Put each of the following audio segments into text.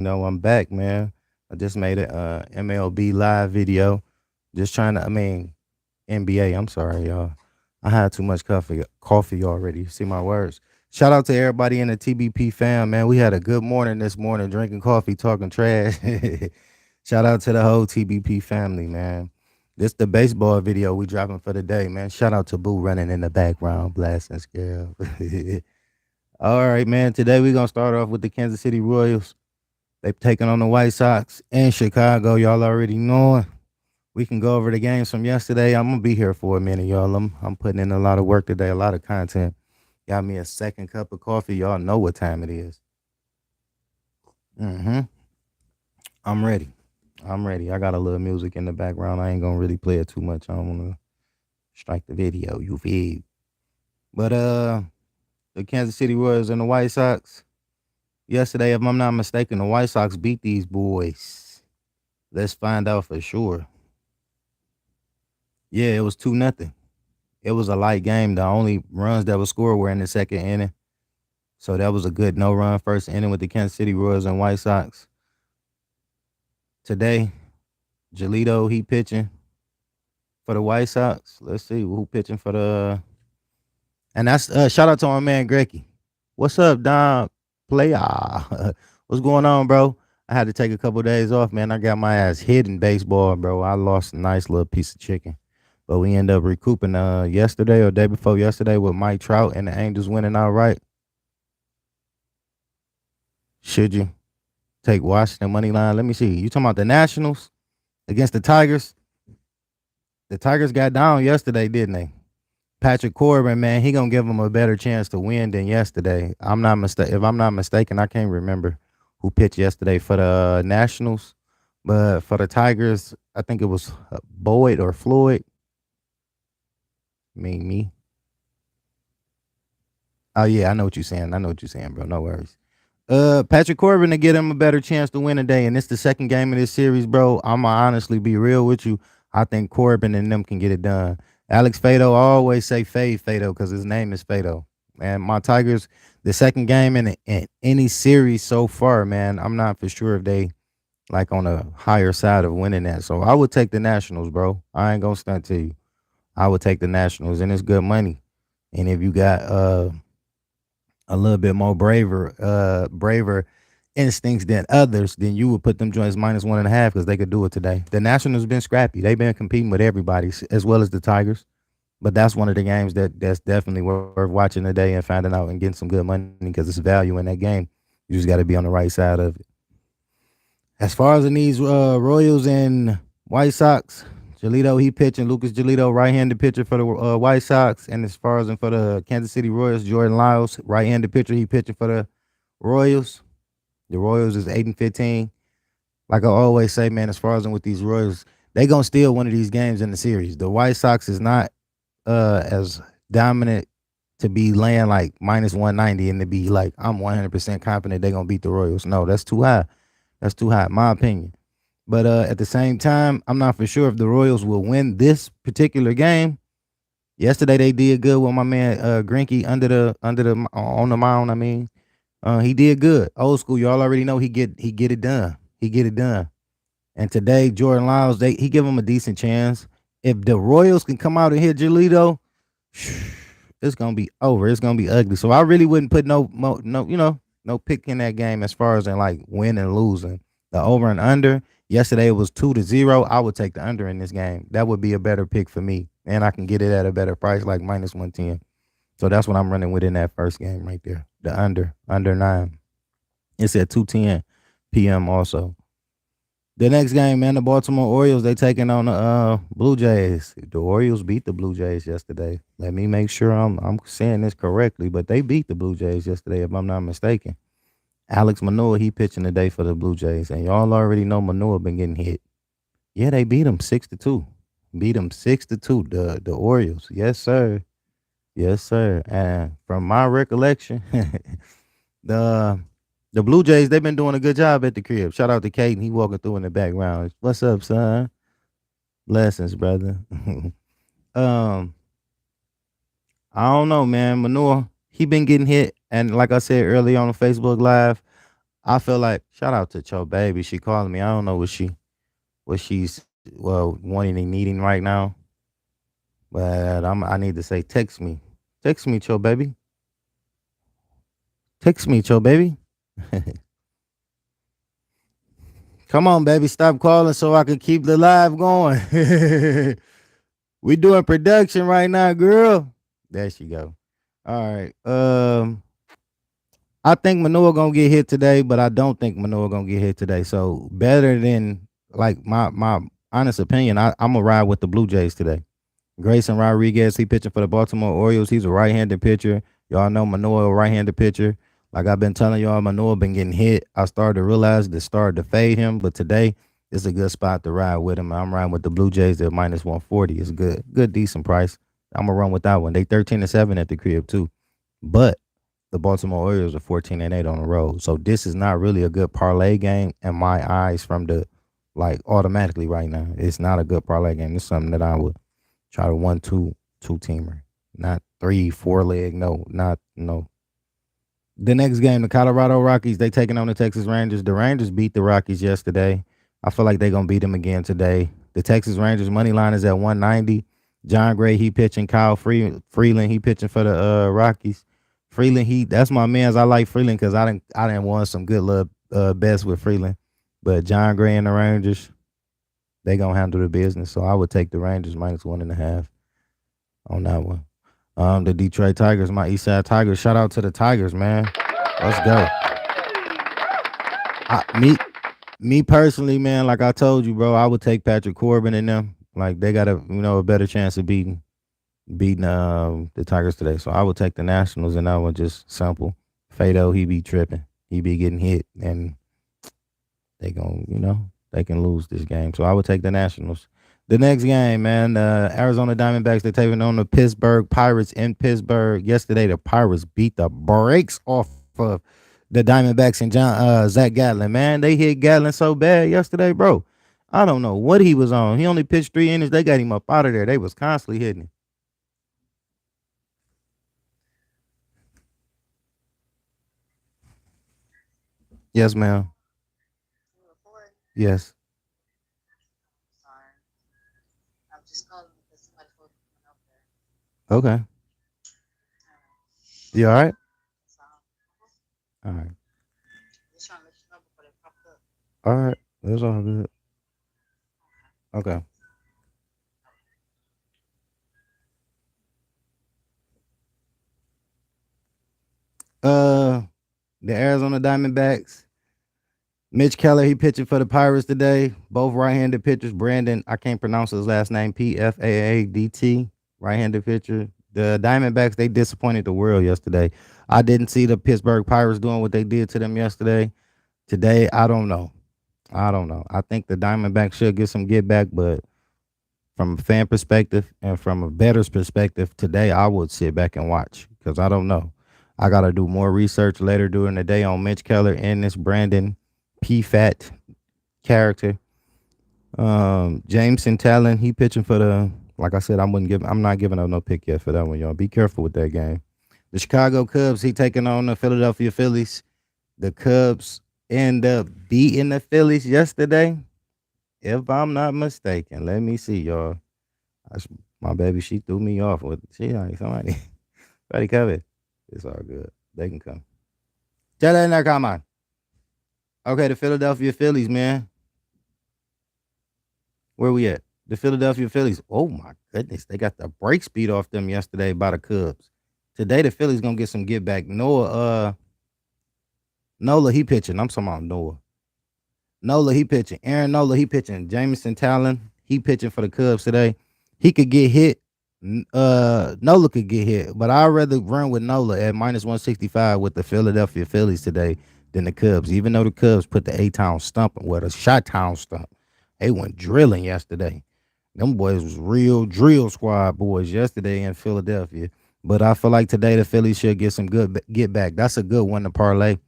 No, I'm back, man. I just made a MLB live video. Just trying to, NBA. I'm sorry, y'all. I had too much coffee already. See my words. Shout out to everybody in the TBP fam, man. We had a good morning this morning, drinking coffee, talking trash. Shout out to the whole TBP family, man. This the baseball video we dropping for the day, man. Shout out to Boo running in the background, blasting scale. All right, man. Today we gonna start off with the Kansas City Royals. They taking on the White Sox in Chicago. Y'all already know. We can go over the games from yesterday. I'm gonna be here for a minute, y'all. I'm putting in a lot of work today, a lot of content. Got me a second cup of coffee. Y'all know what time it is. Mm-hmm. I'm ready. I'm ready. I got a little music in the background. I ain't gonna really play it too much. I don't wanna strike the video. You feel? But the Kansas City Royals and the White Sox. Yesterday, if I'm not mistaken, the White Sox beat these boys. Let's find out for sure. Yeah, it was 2-0. It was a light game. The only runs that were scored were in the second inning. So that was a good no run first inning with the Kansas City Royals and White Sox. Today, Giolito, he pitching for the White Sox. Let's see who pitching for the and that's shout out to my man Grecky. What's up, Don? Playa. What's going on, bro? I had to take a couple of days off, man. I got my ass hit in baseball, bro. I lost a nice little piece of chicken. But we ended up recouping yesterday or day before yesterday with Mike Trout and the Angels winning outright. Should you take Washington money line? Let me see. You talking about the Nationals against the Tigers? The Tigers got down yesterday, didn't they? Patrick Corbin, man, he gonna give them a better chance to win than yesterday. If I'm not mistaken, I can't remember who pitched yesterday for the Nationals, but for the Tigers, I think it was Boyd or Floyd. Me. Oh yeah, I know what you're saying. I know what you're saying, bro. No worries. Patrick Corbin to get him a better chance to win today, and it's the second game of this series, bro. I'ma honestly be real with you. I think Corbin and them can get it done. Alex Fado, I always say Fade Fado because his name is Fado. And my Tigers, the second game in any series so far, man, I'm not for sure if they like on a higher side of winning that. So I would take the Nationals, bro. I ain't gonna stunt to you. I would take the Nationals, and it's good money. And if you got a little bit more braver instincts than others, then you would put them joints -1.5 because they could do it today. The Nationals been scrappy. They've been competing with everybody as well as the Tigers. But that's one of the games that's definitely worth watching today and finding out and getting some good money because it's value in that game. You just got to be on the right side of it. As far as in these Royals and White Sox, Giolito, he pitching. Lucas Giolito, right-handed pitcher for the White Sox. And as far as for the Kansas City Royals, Jordan Lyles, right-handed pitcher, he pitching for the Royals. The Royals is 8-15. Like I always say, man, as far as with these Royals, they gonna steal one of these games in the series. The White Sox is not as dominant to be laying like -190 and to be like I'm 100% confident they're gonna beat the Royals. No, that's too high. That's too high, in my opinion. But at the same time, I'm not for sure if the Royals will win this particular game. Yesterday they did good with my man Greinke under the on the mound. I mean, he did good. Old school, y'all already know he get it done. He get it done. And today Jordan Lyles, he give him a decent chance. If the Royals can come out and hit Giolito, it's gonna be over. It's gonna be ugly. So I really wouldn't put no pick in that game as far as in like win and losing. The over and under. Yesterday it was 2-0. I would take the under in this game. That would be a better pick for me. And I can get it at a better price, like -110. So that's what I'm running with in that first game right there. The under 9. It's at 2:10 p.m. also. The next game, man, the Baltimore Orioles, they taking on the Blue Jays. The Orioles beat the Blue Jays yesterday. Let me make sure I'm saying this correctly, but they beat the Blue Jays yesterday, if I'm not mistaken. Alex Manoah, he pitching today for the Blue Jays, and y'all already know Manoah been getting hit. Yeah, they beat him 6-2. Beat him 6-2. The Orioles, yes sir, yes sir. And from my recollection, the the Blue Jays, they've been doing a good job at the crib. Shout out to Caden. He walking through in the background. What's up, son? Blessings, brother. um, I don't know, man. Manure, he been getting hit. And like I said earlier on Facebook Live, I feel like shout out to Cho Baby. She calling me. I don't know what she's wanting and needing right now, but I need to say text me. Text me, Cho Baby. Text me, Cho Baby. Come on, baby. Stop calling so I can keep the live going. We doing production right now, girl. There she go. All right. I think Manoa gonna get hit today, but I don't think Manoa gonna get hit today. So better than like my honest opinion, I'm gonna ride with the Blue Jays today. Grayson Rodriguez, he pitching for the Baltimore Orioles. He's a right-handed pitcher. Y'all know Manoa, a right-handed pitcher. Like I've been telling y'all, Manoa been getting hit. I started to realize that started to fade him, but today it's a good spot to ride with him. I'm riding with the Blue Jays at minus 140. It's good, decent price. I'm gonna run with that one. They 13-7 at the crib too, but the Baltimore Orioles are 14-8 on the road. So this is not really a good parlay game in my eyes from the like automatically right now. It's not a good parlay game. It's something that I would try to 1-2 teamer, not 3-4 leg. No, not no. The next game, the Colorado Rockies, they taking on the Texas Rangers. The Rangers beat the Rockies yesterday. I feel like they're gonna beat them again today. The Texas Rangers money line is at 190. John Gray, he pitching. Kyle Freeland, he pitching for the Rockies. Freeland, that's my man's. I like Freeland because I didn't want some good love bets with Freeland. But John Gray and the Rangers, they gonna handle the business. So I would take the Rangers minus 1.5 on that one. The Detroit Tigers, my East Side Tigers. Shout out to the Tigers, man. Let's go. Me personally, man, like I told you, bro, I would take Patrick Corbin and them. Like they got a better chance of beating the Tigers today. So I would take the Nationals, and that one just simple. Fado, he be tripping. He be getting hit, and they can lose this game. So I would take the Nationals. The next game, man, Arizona Diamondbacks, they're taking on the Pittsburgh Pirates in Pittsburgh. Yesterday, the Pirates beat the brakes off of the Diamondbacks and Zach Gatlin. Man, they hit Gatlin so bad yesterday, bro. I don't know what he was on. He only pitched 3 innings. They got him up out of there. They was constantly hitting him. Yes, ma'am. Yes. Okay. You all right? All right. All right. That's all good. Okay. Uh, the Arizona Diamondbacks. Mitch Keller, he pitching for the Pirates today. Both right-handed pitchers. Brandon, I can't pronounce his last name. Pfaadt, right-handed pitcher. The Diamondbacks, they disappointed the world yesterday. I didn't see the Pittsburgh Pirates doing what they did to them yesterday. Today, I don't know. I think the Diamondbacks should get some get back, but from a fan perspective and from a bettor's perspective, today I would sit back and watch because I don't know. I got to do more research later during the day on Mitch Keller and this Brandon P. character. Jameson Talon, he pitching for the. Like I said, I'm not giving up no pick yet for that one, y'all. Be careful with that game. The Chicago Cubs, he taking on the Philadelphia Phillies. The Cubs end up beating the Phillies yesterday, if I'm not mistaken. Let me see, y'all. My baby, she threw me off with she like somebody covered. It's all good. They can come. Tell her in there, come on. Okay, the Philadelphia Phillies, man. Where we at? The Philadelphia Phillies. Oh my goodness, they got the break speed off them yesterday by the Cubs. Today the Phillies gonna get some get back. Nola, he pitching. I'm talking about Noah. Nola, he pitching. Aaron Nola, he pitching. Jameson Talon, he pitching for the Cubs today. He could get hit. Nola could get hit, but I'd rather run with Nola at minus 165 with the Philadelphia Phillies today than the Cubs. Even though the Cubs put the A-Town stump, well, the Shot-Town stump. They went drilling yesterday. Them boys was real drill squad boys yesterday in Philadelphia. But I feel like today the Phillies should get some good get back. That's a good one to parlay.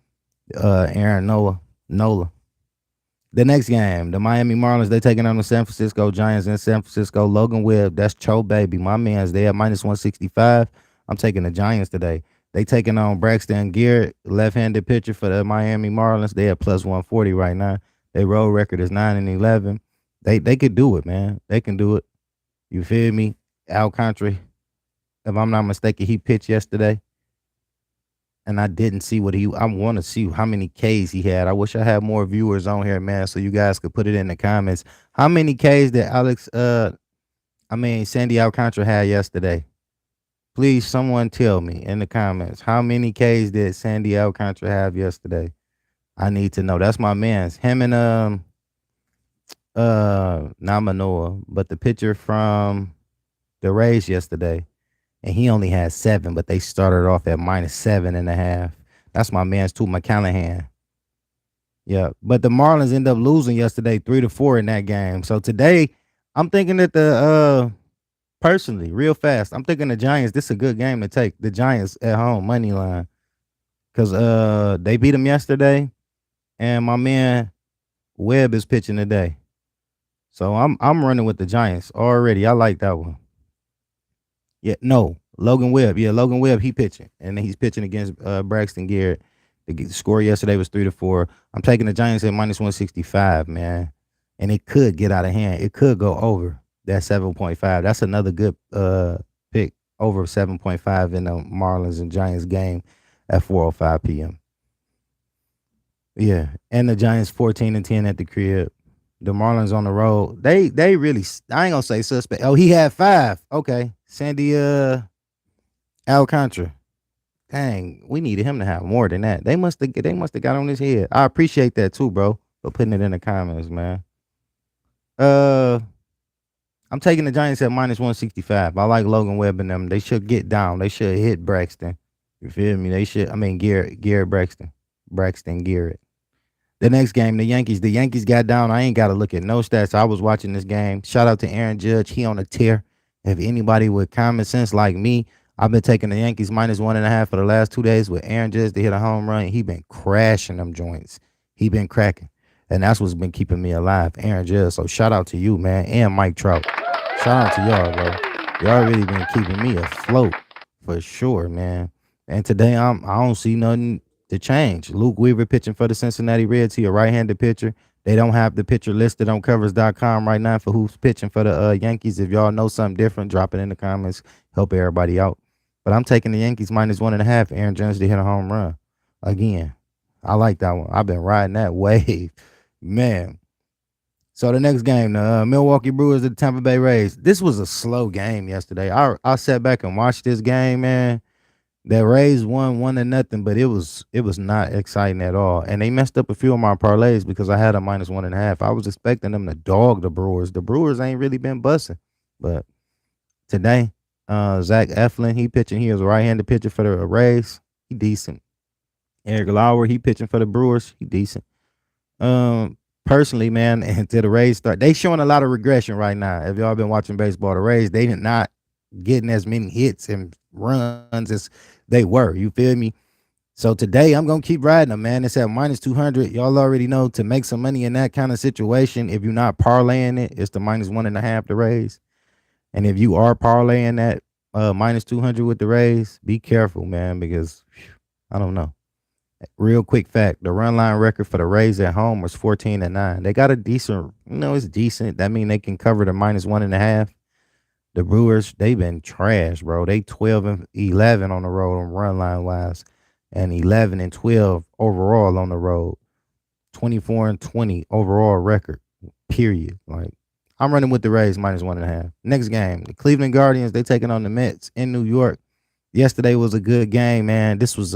Aaron Nola. The next game, the Miami Marlins, they taking on the San Francisco Giants in San Francisco. Logan Webb, that's Cho Baby. My man's there, minus 165. I'm taking the Giants today. They taking on Braxton Garrett, left-handed pitcher for the Miami Marlins. They at plus 140 right now. Their road record is 9-11. They could do it, man. They can do it. You feel me? Alcantara, if I'm not mistaken, he pitched yesterday, and I didn't see what he. I want to see how many Ks he had. I wish I had more viewers on here, man, so you guys could put it in the comments. How many Ks did Sandy Alcantara had yesterday? Please, someone tell me in the comments how many Ks did Sandy Alcantara have yesterday? I need to know. That's my man's. Him and not Manoa, but the pitcher from the Rays yesterday, and he only had 7, but they started off at -7.5. That's my man's too, McCallahan. Yeah, but the Marlins end up losing yesterday 3-4 in that game. So today, I'm thinking that personally, real fast, I'm thinking the Giants. This is a good game to take. The Giants at home money line, because they beat them yesterday, and my man Webb is pitching today. So I'm running with the Giants already. I like that one. Yeah, no, Logan Webb. Yeah, Logan Webb. He pitching, and he's pitching against Braxton Garrett. The score yesterday was 3-4. I'm taking the Giants at -165, man, and it could get out of hand. It could go over that 7.5. That's another good pick, over 7.5 in the Marlins and Giants game at 4:05 p.m. Yeah, and the Giants 14-10 at the crib. The Marlins on the road. They really. I ain't gonna say suspect. Oh, he had 5. Okay, Sandy Alcantara. Dang, we needed him to have more than that. They must have got on his head. I appreciate that too, bro, for putting it in the comments, man. Uh, I'm taking the Giants at -165. I like Logan Webb and them. They should get down. They should hit Braxton. You feel me? They should. I mean Garrett Braxton Garrett. The next game, the Yankees got down. I ain't got to look at no stats. I was watching this game. Shout out to Aaron Judge. He on a tear. If anybody with common sense like me, I've been taking the Yankees -1.5 for the last 2 days with Aaron Judge to hit a home run. He been crashing them joints. He been cracking. And that's what's been keeping me alive, Aaron Judge. So shout out to you, man, and Mike Trout. Shout out to y'all, bro. Y'all really been keeping me afloat for sure, man. And today I don't see nothing to change. Luke Weaver pitching for the Cincinnati Reds. He a right-handed pitcher. They don't have the pitcher listed on covers.com right now for who's pitching for the Yankees. If y'all know something different, drop it in the comments. Help everybody out. But I'm taking the Yankees -1.5. Aaron Judge to hit a home run. Again, I like that one. I've been riding that wave. Man. So the next game, the Milwaukee Brewers at the Tampa Bay Rays. This was a slow game yesterday. I sat back and watched this game, man. The Rays won 1-0, but it was not exciting at all. And they messed up a few of my parlays because I had a -1.5. I was expecting them to dog the Brewers. The Brewers ain't really been busting. But today, Zach Eflin, he pitching. He was a right-handed pitcher for the Rays. He decent. Eric Lauer, he pitching for the Brewers. He decent. Personally, man, until the Rays start, they showing a lot of regression right now. If y'all been watching baseball, the Rays, they did not getting as many hits and runs as they were. You feel me? So today I'm gonna keep riding them, man. It's at -200. Y'all already know to make some money in that kind of situation. If you're not parlaying it, it's the -1.5 the Rays. And if you are parlaying that -200 with the Rays, be careful, man, because I don't know. Real quick fact: the run line record for the Rays at home was 14-9. They got a decent, it's decent. That means they can cover the -1.5. The Brewers, they've been trash, bro. They 12-11 on the road on run line wise, and 11-12 overall on the road. 24-20 overall record. Period. Like, I'm running with the Rays -1.5. Next game, the Cleveland Guardians, they taking on the Mets in New York. Yesterday was a good game, man. This was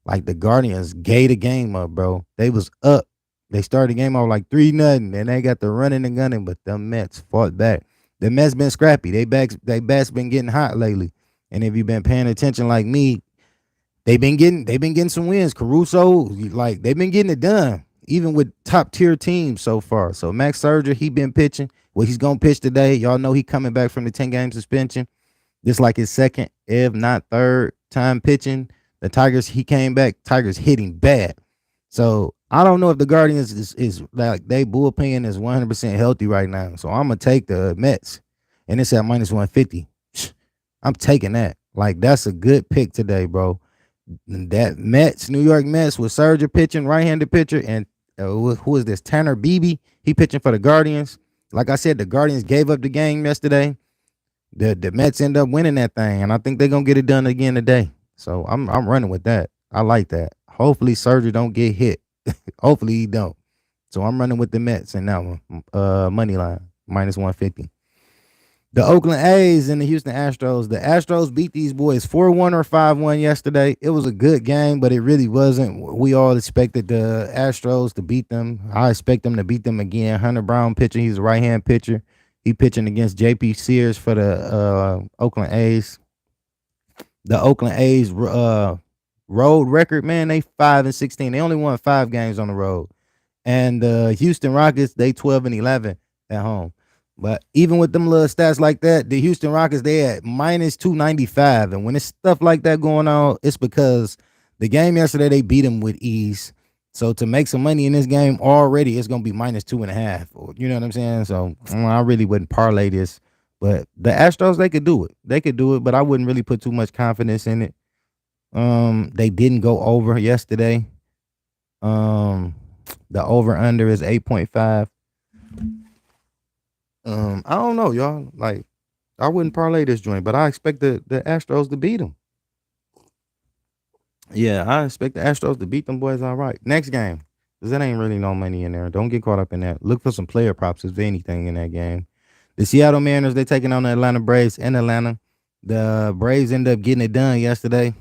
like the Guardians gave the game up, bro. They was up. They started the game off like 3-0, and they got the running and gunning, but the Mets fought back. The Mets been scrappy. They bats been getting hot lately. And if you've been paying attention like me, they've been getting some wins. Caruso, like, they've been getting it done, even with top tier teams so far. So Max Scherzer, he been pitching. Well, he's gonna pitch today. Y'all know he coming back from the 10-game suspension. This like his second, if not third time pitching. The Tigers, he came back. Tigers hitting bad. So I don't know if the Guardians is like they bullpen is 100% healthy right now. So I'm gonna take the Mets, and it's at -150. I'm taking that. Like, that's a good pick today, bro. That New York Mets with Serger pitching, right-handed pitcher, and who is this? Tanner Beebe. He pitching for the Guardians. Like I said, the Guardians gave up the game yesterday. The Mets end up winning that thing, and I think they're gonna get it done again today. So I'm running with that. I like that. Hopefully Serger don't get hit. Hopefully he don't. So I'm running with the Mets in that one. Money line -150. The Oakland A's and the Houston Astros. The Astros beat these boys 4-1 or 5-1 yesterday. It was a good game, but it really wasn't. We all expected the Astros to beat them. I expect them to beat them again. Hunter Brown pitching. He's a right-hand pitcher. He pitching against J.P. Sears for the Oakland A's. The Oakland A's road record, man, they 5-16. They only won 5 games on the road. And the Houston Rockets, they 12-11 at home. But even with them little stats like that, the Houston Rockets, they at -295. And when it's stuff like that going on, it's because the game yesterday, they beat them with ease. So to make some money in this game already, it's going to be -2.5. You know what I'm saying? So I really wouldn't parlay this. But the Astros, they could do it. They could do it, but I wouldn't really put too much confidence in it. They didn't go over yesterday. The over-under is 8.5. I don't know, y'all. Like, I wouldn't parlay this joint, but I expect the Astros to beat them. Yeah, I expect the Astros to beat them boys all right. Next game, because that ain't really no money in there. Don't get caught up in that. Look for some player props if anything in that game. The Seattle Mariners, they taking on the Atlanta Braves in Atlanta. The Braves end up getting it done yesterday.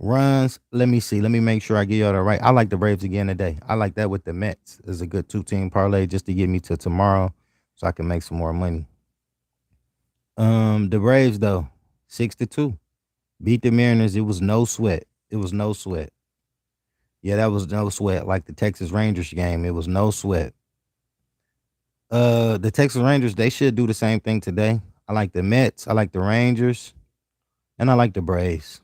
Runs, let me see. Let me make sure I get y'all the right. I like the Braves again today. I like that with the Mets. It's a good 2-team parlay just to get me to tomorrow so I can make some more money. The Braves, though, 6-2. Beat the Mariners. It was no sweat. It was no sweat. Yeah, that was no sweat. Like the Texas Rangers game, it was no sweat. The Texas Rangers, they should do the same thing today. I like the Mets, I like the Rangers, and I like the Braves.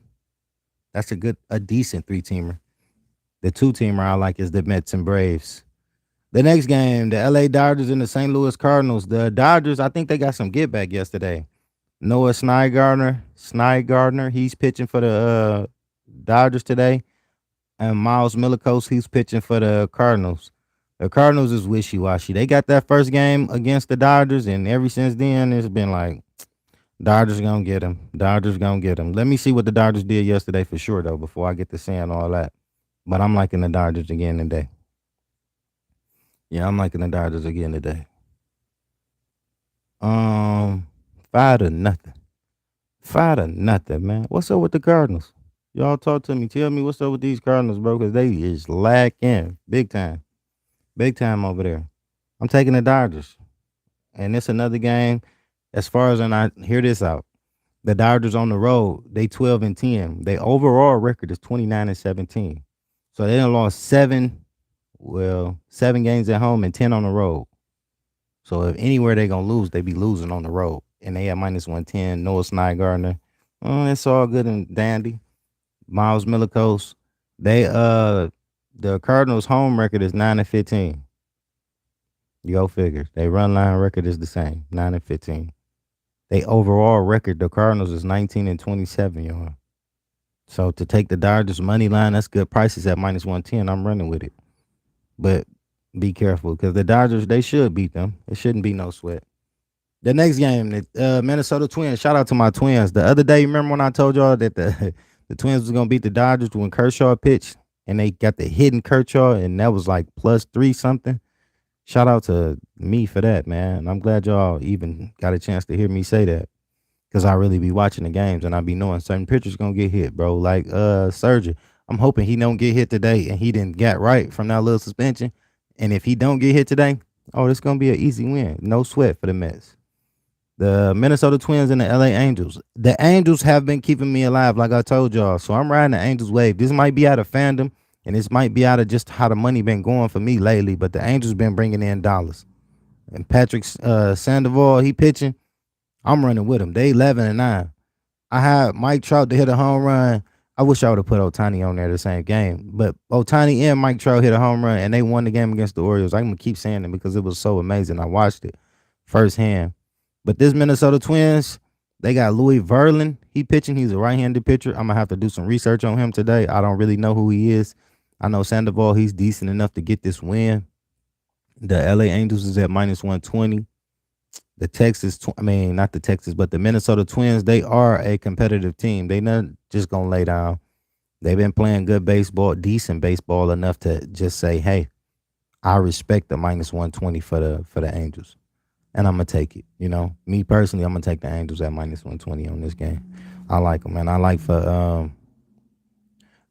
That's a decent 3-teamer. The 2-teamer I like is the Mets and Braves. The next game, the LA Dodgers and the St. Louis Cardinals. The Dodgers, I think they got some get back yesterday. Noah Syndergaard, he's pitching for the Dodgers today. And Miles Millicos, he's pitching for the Cardinals. The Cardinals is wishy-washy. They got that first game against the Dodgers, and ever since then, it's been like, Dodgers gonna get him. Dodgers gonna get him. Let me see what the Dodgers did yesterday for sure, though, before I get to saying all that. But I'm liking the Dodgers again today. Yeah, I'm liking the Dodgers again today. 5-0. 5-0, man. What's up with the Cardinals? Y'all talk to me. Tell me what's up with these Cardinals, bro, because they is lacking big time. Big time over there. I'm taking the Dodgers. And it's another game. As far as, and I hear this out, the Dodgers on the road, they 12-10. Their overall record is 29-17. So they done lost 7 games at home and 10 on the road. So if anywhere they gonna lose, they be losing on the road. And they have -110. Noah Syndergaard. It's all good and dandy. Miles Millicos. The Cardinals' home record is 9-15. Go figure. They run line record is the same, 9-15. They overall record, the Cardinals is 19-27, y'all. So to take the Dodgers money line, that's good prices at -110. I'm running with it. But be careful because the Dodgers, they should beat them. It shouldn't be no sweat. The next game, the Minnesota Twins. Shout out to my Twins. The other day, remember when I told y'all that the Twins was going to beat the Dodgers when Kershaw pitched and they got the hidden Kershaw and that was like +3 something? Shout out to me for that, man. I'm glad y'all even got a chance to hear me say that because I really be watching the games and I be knowing certain pitchers going to get hit, bro. Like Serger. I'm hoping he don't get hit today and he didn't get right from that little suspension. And if he don't get hit today, it's going to be an easy win. No sweat for the Mets. The Minnesota Twins and the LA Angels. The Angels have been keeping me alive, like I told y'all. So I'm riding the Angels wave. This might be out of fandom, and this might be out of just how the money been going for me lately. But the Angels been bringing in dollars. And Patrick Sandoval, he pitching. I'm running with him. They 11-9. I had Mike Trout to hit a home run. I wish I would have put Ohtani on there the same game. But Ohtani and Mike Trout hit a home run, and they won the game against the Orioles. I'm going to keep saying it because it was so amazing. I watched it firsthand. But this Minnesota Twins, They got Louis Verlin. He pitching. He's a right-handed pitcher. I'm gonna have to do some research on him today. I don't really know who he is. I know Sandoval. He's decent enough to get this win. The LA Angels is at -120. The Texas, I mean, not the Texas, but the Minnesota Twins, they are a competitive team. They not just gonna lay down. They've been playing good baseball, decent baseball enough to just say, hey, I respect the -120 for the Angels. And I'm gonna take it. You know, me personally, I'm gonna take the Angels at -120 on this game. I like them, man. I like for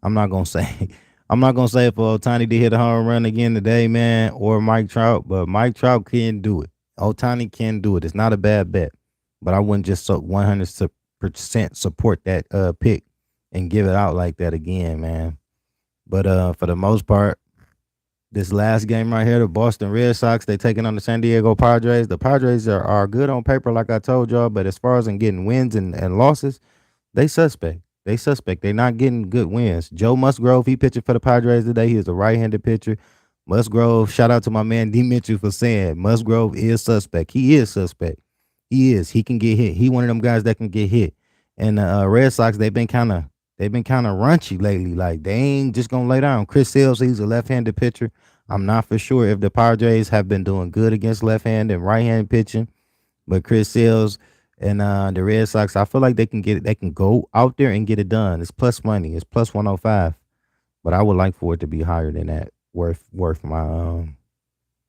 I'm not gonna say I'm not gonna say for Otani to hit a home run again today, man, or Mike Trout, but Mike Trout can do it. Otani can do it. It's not a bad bet, but I wouldn't just 100% support that pick and give it out like that again, man. But for the most part, this last game right here, the Boston Red Sox, they taking on the San Diego Padres. The Padres are good on paper, like I told y'all, but as far as in getting wins and losses, they suspect. They suspect. They're not getting good wins. Joe Musgrove, he pitching for the Padres today. He is a right-handed pitcher. Musgrove, shout out to my man D. Mitchell for saying Musgrove is suspect. He is suspect. He is. He can get hit. He one of them guys that can get hit. And the Red Sox, they've been kind of runchy lately. Like they ain't just gonna lay down. Chris Sales, he's a left-handed pitcher. I'm not for sure if the Padres have been doing good against left-hand and right-hand pitching, but Chris Sales and the Red Sox, I feel like they can get it. They can go out there and get it done. It's plus money. It's plus 105. But I would like for it to be higher than that. Worth my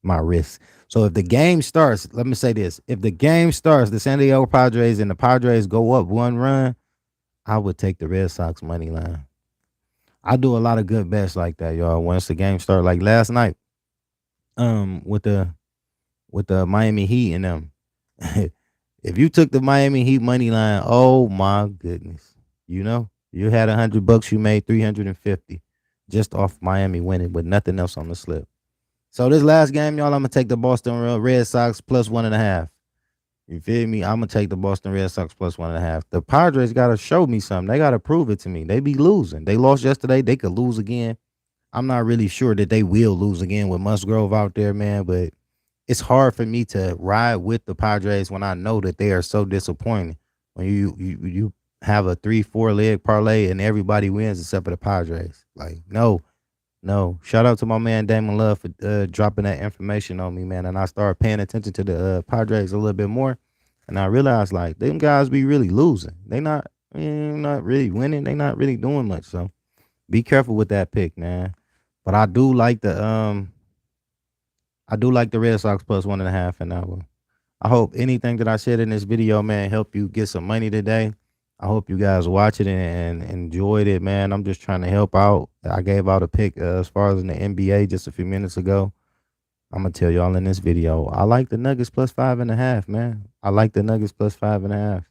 risk. So if the game starts, let me say this: if the game starts, the San Diego Padres and the Padres go up 1 run, I would take the Red Sox money line. I do a lot of good bets like that, y'all. Once the game starts, like last night, with the Miami Heat and them. If you took the Miami Heat money line, oh my goodness, you had $100, you made 350 just off Miami winning with nothing else on the slip. So this last game, y'all, I'm gonna take the Boston Red Sox plus 1.5. You feel me? I'm gonna take the Boston Red Sox plus 1.5. The Padres gotta show me something. They gotta prove it to me. They be losing. They lost yesterday. They could lose again. I'm not really sure that they will lose again with Musgrove out there, man. But it's hard for me to ride with the Padres when I know that they are so disappointing. When you have a 3-4 leg parlay and everybody wins except for the Padres. Like, no, no. Shout out to my man Damon Love for dropping that information on me, man. And I started paying attention to the Padres a little bit more, and I realized like them guys be really losing. Not really winning. They not really doing much. So be careful with that pick, man. But I do like the Red Sox plus 1.5 an hour. I hope anything that I said in this video, man, help you get some money today. I hope you guys watch it and enjoyed it, man. I'm just trying to help out. I gave out a pick as far as in the NBA just a few minutes ago. I'm gonna tell y'all in this video. I like the Nuggets plus 5.5, man. I like the Nuggets plus 5.5.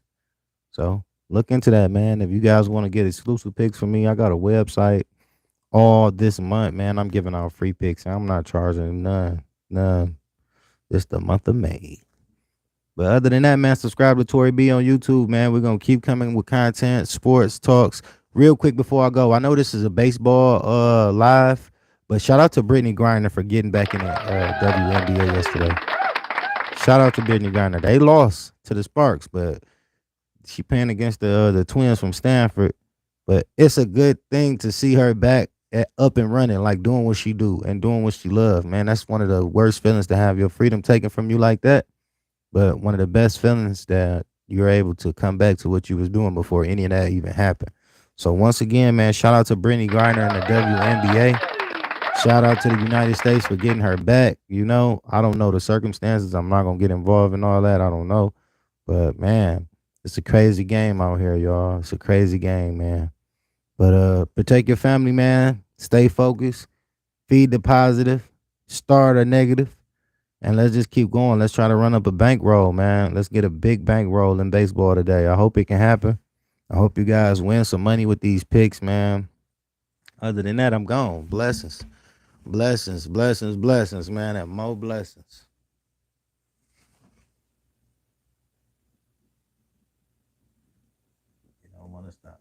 So look into that, man. If you guys want to get exclusive picks from me, I got a website all this month, man. I'm giving out free picks. I'm not charging none. It's the month of May. But other than that, man, subscribe to Tory B on YouTube, man. We're going to keep coming with content, sports, talks. Real quick before I go, I know this is a baseball live, but shout out to Brittany Griner for getting back in the WNBA yesterday. Shout out to Brittany Griner. They lost to the Sparks, but she playing against the twins from Stanford. But it's a good thing to see her back up and running, like doing what she do and doing what she loves, man. That's one of the worst feelings to have your freedom taken from you like that. But one of the best feelings that you're able to come back to what you was doing before any of that even happened. So once again, man, shout out to Brittany Griner and the WNBA. Shout out to the United States for getting her back. I don't know the circumstances. I'm not going to get involved in all that. I don't know. But, man, it's a crazy game out here, y'all. It's a crazy game, man. But protect your family, man. Stay focused. Feed the positive. Start a negative. And let's just keep going. Let's try to run up a bankroll, man. Let's get a big bankroll in baseball today. I hope it can happen. I hope you guys win some money with these picks, man. Other than that, I'm gone. Blessings. Blessings, blessings, blessings, man. And more blessings. You don't want to stop.